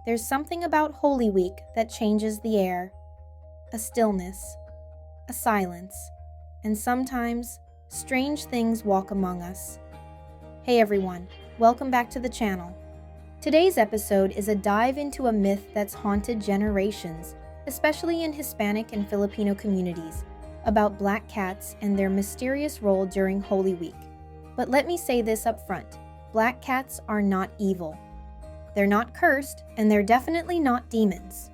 there's something about Holy Week that changes the air. A stillness, a silence, and sometimes strange things walk among us. Hey everyone, welcome back to the channel. Today's episode is a dive into a myth that's haunted generations, especially in Hispanic and Filipino communities, about black cats and their mysterious role during Holy Week. But let me say this up front, black cats are not evil. They're not cursed, and they're definitely not demons.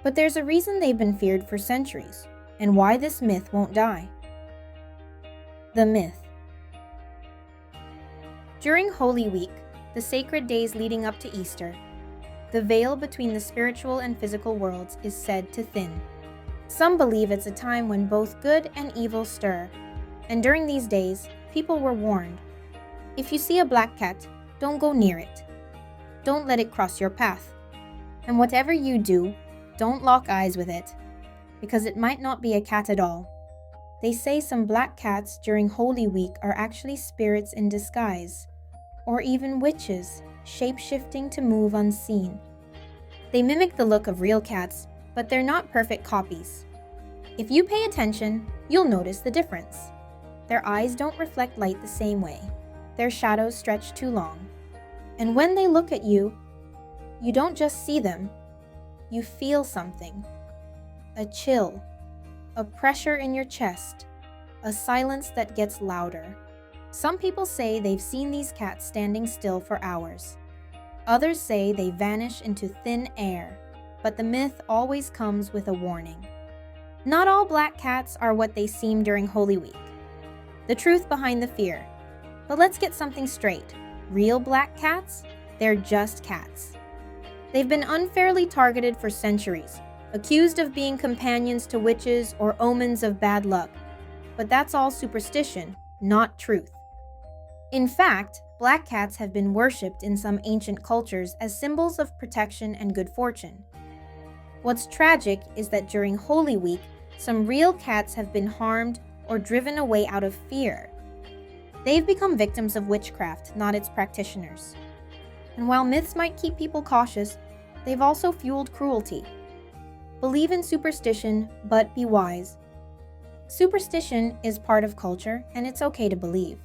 But there's a reason they've been feared for centuries, and why this myth won't die. The myth. During Holy Week, the sacred days leading up to Easter, the veil between the spiritual and physical worlds is said to thin. Some believe it's a time when both good and evil stir, and during these days, people were warned. If you see a black cat, don't go near it. Don't let it cross your path. And whatever you do, don't lock eyes with it, because it might not be a cat at all. They say some black cats during Holy Week are actually spirits in disguise, or even witches, shape-shifting to move unseen. They mimic the look of real cats, but they're not perfect copies. If you pay attention, you'll notice the difference. Their eyes don't reflect light the same way. Their shadows stretch too long. And when they look at you, you don't just see them, you feel something. A chill, a pressure in your chest, a silence that gets louder. Some people say they've seen these cats standing still for hours. Others say they vanish into thin air, but the myth always comes with a warning. Not all black cats are what they seem during Holy Week. The truth behind the fear. But let's get something straight. Real black cats? They're just cats. They've been unfairly targeted for centuries, accused of being companions to witches or omens of bad luck. But that's all superstition, not truth. In fact, black cats have been worshipped in some ancient cultures as symbols of protection and good fortune. What's tragic is that during Holy Week, some real cats have been harmed or driven away out of fear. They've become victims of witchcraft, not its practitioners. And while myths might keep people cautious, they've also fueled cruelty. Believe in superstition, but be wise. Superstition is part of culture, and it's okay to believe,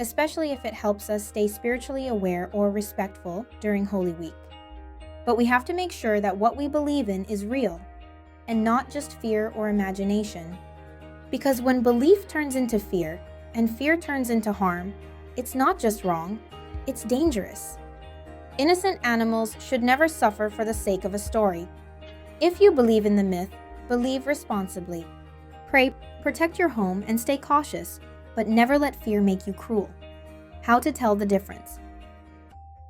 especially if it helps us stay spiritually aware or respectful during Holy Week. But we have to make sure that what we believe in is real, and not just fear or imagination. Because when belief turns into fear, and fear turns into harm, it's not just wrong, it's dangerous. Innocent animals should never suffer for the sake of a story. If you believe in the myth, believe responsibly. Pray, protect your home, and stay cautious, but never let fear make you cruel. How to tell the difference.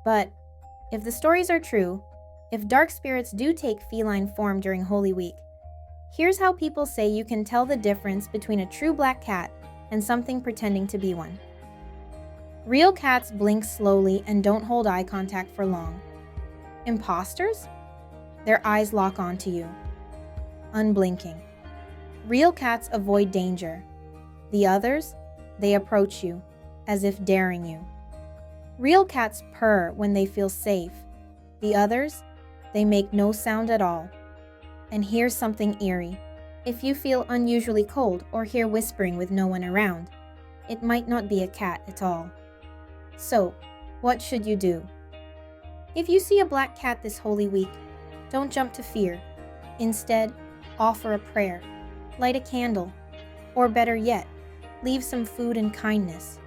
But if the stories are true, if dark spirits do take feline form during Holy Week, here's how people say you can tell the difference between a true black cat and something pretending to be one. Real cats blink slowly and don't hold eye contact for long. Imposters? Their eyes lock onto you, unblinking. Real cats avoid danger. The others, they approach you, as if daring you. Real cats purr when they feel safe. The others, they make no sound at all. And here's something eerie. If you feel unusually cold or hear whispering with no one around, it might not be a cat at all. So, what should you do? If you see a black cat this Holy Week, don't jump to fear. Instead, offer a prayer, light a candle, or better yet, leave some food and kindness.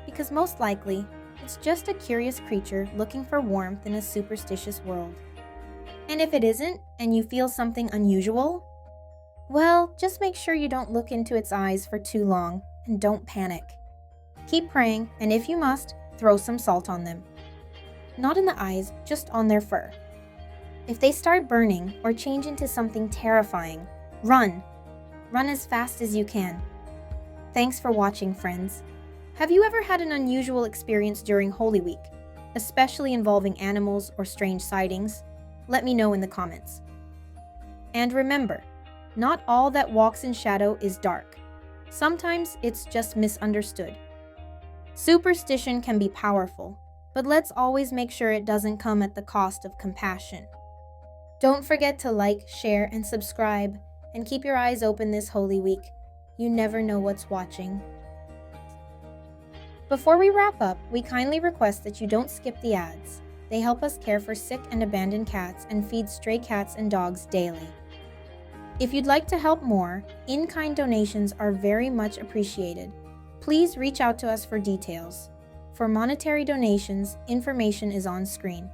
Because most likely, it's just a curious creature looking for warmth in a superstitious world. And if it isn't, and you feel something unusual, well, just make sure you don't look into its eyes for too long, and don't panic. Keep praying, and if you must, throw some salt on them. Not in the eyes, just on their fur. If they start burning or change into something terrifying, run. Run as fast as you can. Thanks for watching, friends. Have you ever had an unusual experience during Holy Week, especially involving animals or strange sightings? Let me know in the comments. And remember, not all that walks in shadow is dark. Sometimes it's just misunderstood. Superstition can be powerful, But let's always make sure it doesn't come at the cost of compassion. Don't forget to like, share, and subscribe, and keep your eyes open this Holy Week. You never know what's watching. Before we wrap up, we kindly request that you don't skip the ads. They help us care for sick and abandoned cats and feed stray cats and dogs daily. If you'd like to help more, in-kind donations are very much appreciated. Please reach out to us for details. For monetary donations, information is on screen.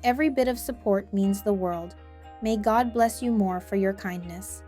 Every bit of support means the world. May God bless you more for your kindness.